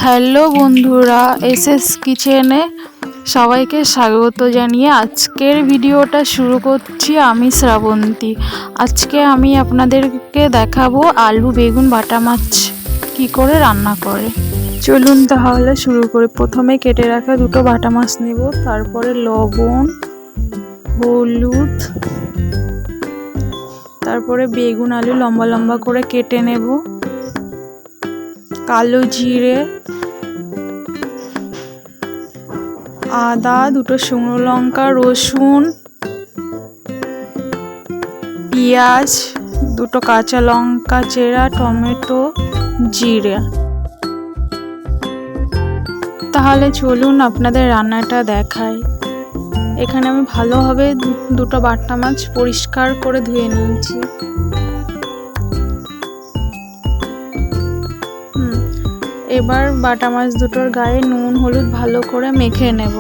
Hello বন্ধুরা, SS কিচেনে সবাইকে স্বাগত জানিয়ে আজকের ভিডিওটা শুরু করছি। আমি শ্রাবন্তী। আজকে আমি আপনাদেরকে দেখাবো আলু বেগুন বাটা মাছ কী করে রান্না করে। চলুন তাহলে শুরু করি। প্রথমে কেটে রাখা দুটো বাটা মাছ নেব, তারপরে লবণ, হলুদ, তারপরে বেগুন আলু লম্বা লম্বা করে কেটে নেব, কালো জিরে, আদা, দুটো শুকনো লঙ্কা, রসুন, পেঁয়াজ, দুটো কাঁচা লঙ্কা চেরা, টমেটো, জিরে। তাহলে চলুন আপনাদের রান্নাটা দেখাই। এখানে আমি ভালোভাবে দুটো বাটা মাছ পরিষ্কার করে ধুয়ে নিয়েছি। এবার বাটা মাছ দুটোর গায়ে নুন হলুদ ভালো করে মেখে নেব।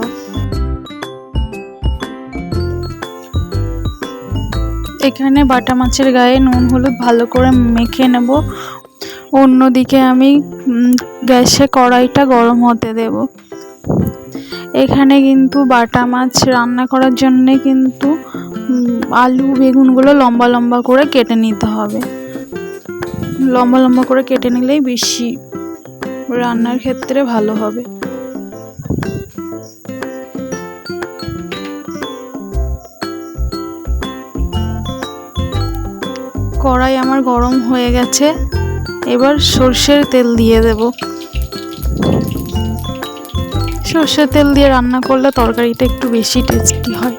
এখানে বাটা মাছের গায়ে নুন হলুদ ভালো করে মেখে নেব। অন্যদিকে আমি গ্যাসে কড়াইটা গরম হতে দেব। এখানে কিন্তু বাটা মাছ রান্না করার জন্যে কিন্তু আলু বেগুনগুলো লম্বা লম্বা করে কেটে নিতে হবে। লম্বা লম্বা করে কেটে নিলেই বেশি রান্নার ক্ষেত্রে ভালো হবে। কড়াই আমার গরম হয়ে গেছে, এবার সর্ষের তেল দিয়ে দেব। সর্ষের তেল দিয়ে রান্না করলে তরকারিটা একটু বেশি টেস্টি হয়।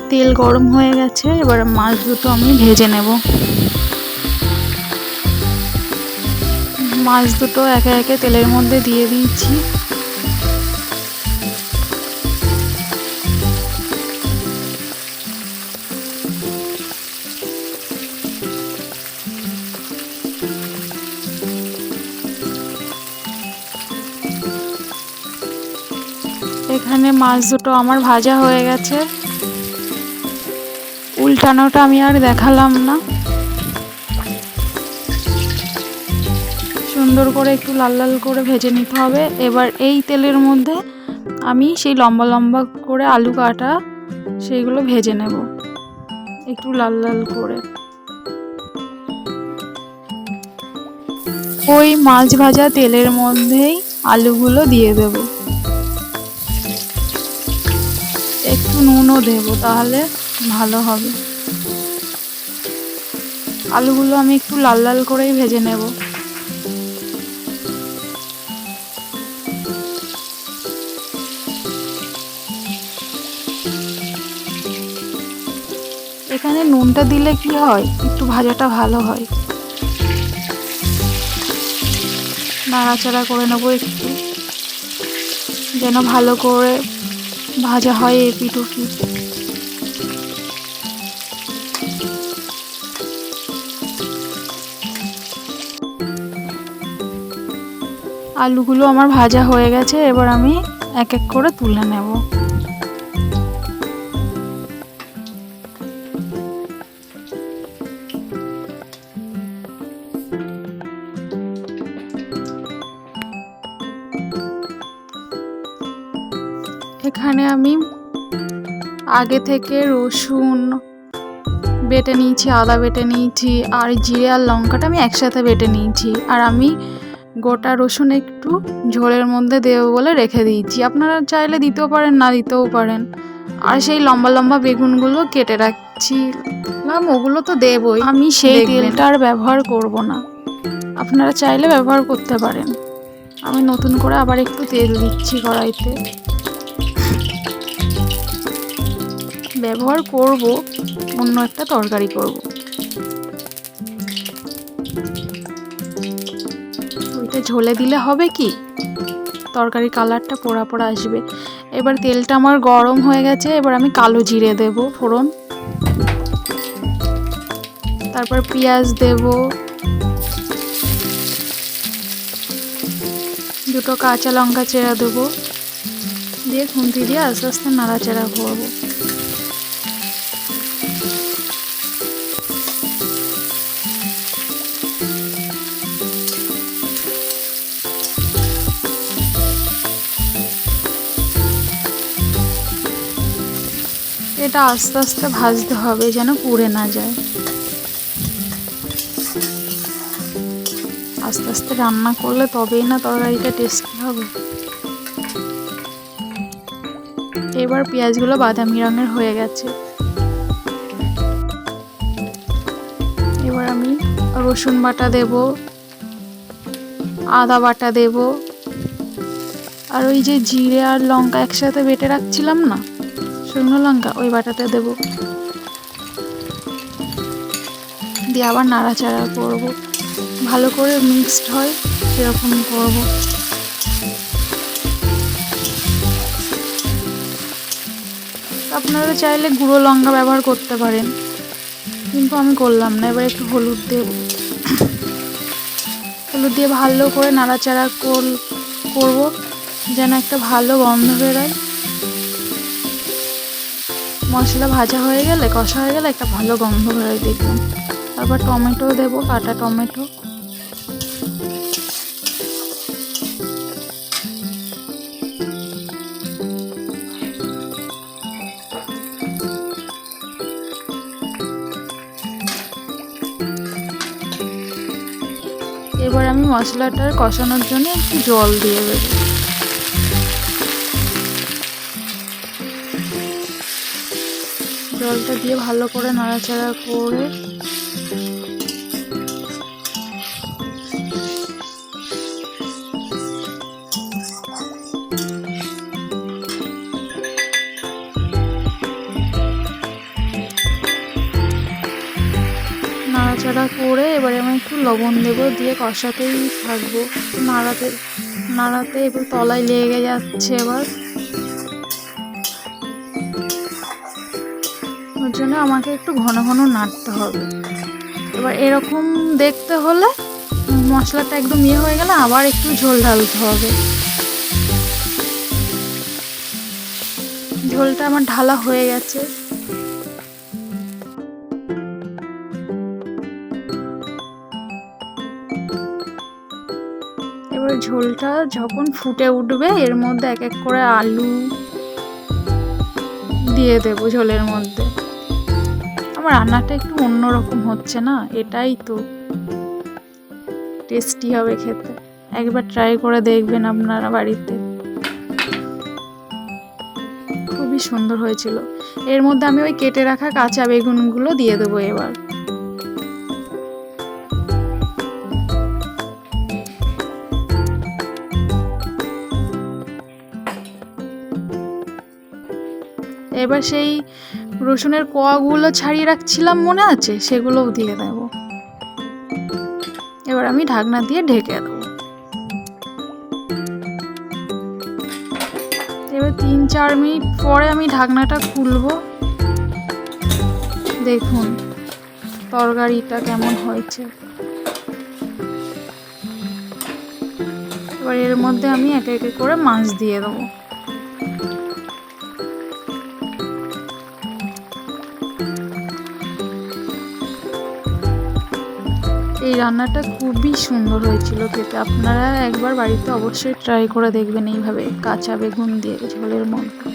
তেল গরম হয়ে গেছে, এবার মাছ দুটো আমি ভেজে নেব। মাছ দুটো একে একে তেলের মধ্যে দিয়ে দিয়েছি। এখানে মাছ দুটো আমার ভাজা হয়ে গেছে। উল্টানোটা আমি আর দেখালাম না। সুন্দর করে একটু লাল লাল করে ভেজে নিতে হবে। এবার এই তেলের মধ্যে আমি সেই লম্বা লম্বা করে আলু কাটা সেইগুলো ভেজে নেব একটু লাল লাল করে। ওই মাছ ভাজা তেলের মধ্যেই আলুগুলো দিয়ে দেব। একটু নুনও দেব, তাহলে ভালো হবে। আলুগুলো আমি একটু লাল লাল করেই ভেজে নেব। এখানে নুনটা দিলে কি হয়, একটু ভাজাটা ভালো হয়। নাড়াচাড়া করে নেবো একটু, যেন ভালো করে ভাজা হয় এপিঠ ওপিঠ। আলুগুলো আমার ভাজা হয়ে গেছে, এবার আমি এক এক করে তুলে নেব। এখানে আমি আগে থেকে রসুন বেটে নিয়েছি, আদা বেটে নিয়েছি, আর জিরে আর লঙ্কাটা আমি একসাথে বেটে নিয়েছি। আর আমি গোটা রসুন একটু ঝোলের মধ্যে দেবো বলে রেখে দিয়েছি। আপনারা চাইলে দিতেও পারেন, না দিতেও পারেন। আর সেই লম্বা লম্বা বেগুনগুলো কেটে রাখছি, ওগুলো তো দেবই। আমি সেই তেলটা আর ব্যবহার করব না, আপনারা চাইলে ব্যবহার করতে পারেন। আমি নতুন করে আবার একটু তেল দিচ্ছি কড়াইতে। ব্যবহার করব, অন্য একটা তরকারি করব। ওইটা ঝোলে দিলে হবে কি, তরকারির কালারটা পোড়া পোড়া আসবে। এবার তেলটা আমার গরম হয়ে গেছে, এবার আমি কালো জিরে দেব ফোড়ন, তারপর পেঁয়াজ দেব, দুটো কাঁচা লঙ্কা চেরা দেবো, দিয়ে খুন্তি দিয়ে আস্তে আস্তে নাড়াচাড়া করবো। এটা আস্তে আস্তে ভাজতে হবে যেন পুড়ে না যায়। আস্তে আস্তে রান্না করলে তবেই না তরকারিটা টেস্টি হবে। এবার পেঁয়াজগুলো বাদামি রঙের হয়ে গেছে। এবার আমি রসুন বাটা দেব, আদা বাটা দেব, আর ওই যে জিরে আর লঙ্কা একসাথে বেটে রাখছিলাম না, শুকনো লঙ্কা, ওই বাটাটা দেব। দিয়ে আবার নাড়াচাড়া করব, ভালো করে মিক্সড হয় সেরকম করব। আপনারা চাইলে গুঁড়ো লঙ্কা ব্যবহার করতে পারেন, কিন্তু আমি করলাম না। এবার একটু হলুদ দেব, হলুদ দিয়ে ভালো করে নাড়াচাড়া করব যেন একটা ভালো গন্ধ বেরোয়। মশলা ভাজা হয়ে গেলে, কষা হয়ে গেলে একটা ভালো গন্ধ বেরোয় দেখবেন। তারপর টমেটো দেব, কাটা টমেটো। এবার আমি মশলাটার কষানোর জন্য একটু জল দিয়ে দেব। জলটা দিয়ে ভালো করে নাড়াচাড়া করে নাড়াচাড়া করে এবারে আমি একটু লবণ দেবো, দিয়ে কষাতেই থাকবো, নাড়াতে নাড়াতে। এবার তলায় লেগে যাচ্ছে, এবার ওর জন্য আমাকে একটু ঘন ঘন নাড়তে হবে। এবার এরকম দেখতে হলে মশলাটা একদম হয়ে গেলে আবার একটু ঝোল ঢালতে হবে। ঝোলটা আমার ঢালা হয়ে গেছে। এবার ঝোলটা যখন ফুটে উঠবে এর মধ্যে এক এক করে আলু দিয়ে দেবো ঝোলের মধ্যে। আমার রান্নাটা একটু অন্যরকম হচ্ছে না, এটাই তো টেস্টি হবে খেতে। একবার ট্রাই করে দেখবেন আপনারা বাড়িতে, খুবই সুন্দর হয়েছিল। এর মধ্যে আমি ওই কেটে রাখা কাঁচা বেগুনগুলো দিয়ে দেবো। এবার এবার সেই রসুনের কোয়াগুলো ছাড়িয়ে রাখছিলাম, মনে আছে, সেগুলোও দিয়ে দেব। এবার আমি ঢাকনা দিয়ে ঢেকে দেবো। এবার 3-4 মিনিট পরে আমি ঢাকনাটা খুলবো। দেখুন তরকারিটা কেমন হয়েছে। এবার এর মধ্যে আমি একে একে করে মাছ দিয়ে দেবো। এই রান্নাটা খুবই সুন্দর হয়েছিল খেতে। আপনারা একবার বাড়িতে অবশ্যই ট্রাই করে দেখবেন এইভাবে কাঁচা বেগুন দিয়ে ঝোলের মধ্যে।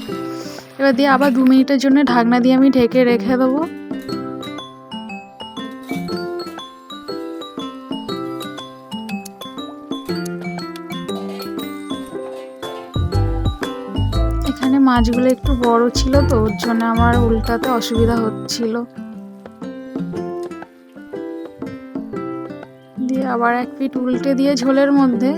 এবার দিয়ে আবার 2 মিনিটের জন্য ঢাকনা দিয়ে আমি ঢেকে রেখে দেবো। এখানে মাছগুলো একটু বড় ছিল তো, ওর জন্য আমার উল্টাতে অসুবিধা হচ্ছিল। দিয়ে আবার এক পিঠ উল্টে দিয়ে ঝোলের মধ্যে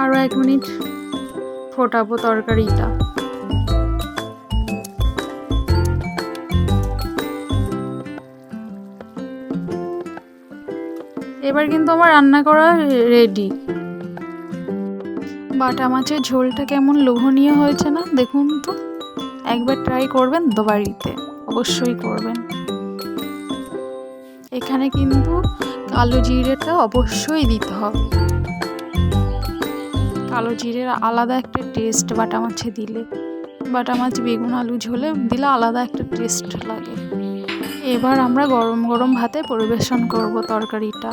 আরো 1 মিনিট ফোটাবো তরকারিটা। এবার কিন্তু আমার রান্না করা রেডি। বাটা মাছের ঝোলটা কেমন লোভনীয় হয়েছে না, দেখুন তো। একবার ট্রাই করবেন তো বাড়িতে, অবশ্যই করবেন। এখানে কিন্তু কালো জিরেটা অবশ্যই দিতে হবে। কালো জিরের আলাদা একটা টেস্ট বাটা মাছে দিলে, বাটা মাছ বেগুন আলু ঝোলে দিলে আলাদা একটা টেস্ট লাগে। এবার আমরা গরম গরম ভাতে পরিবেশন করব তরকারিটা।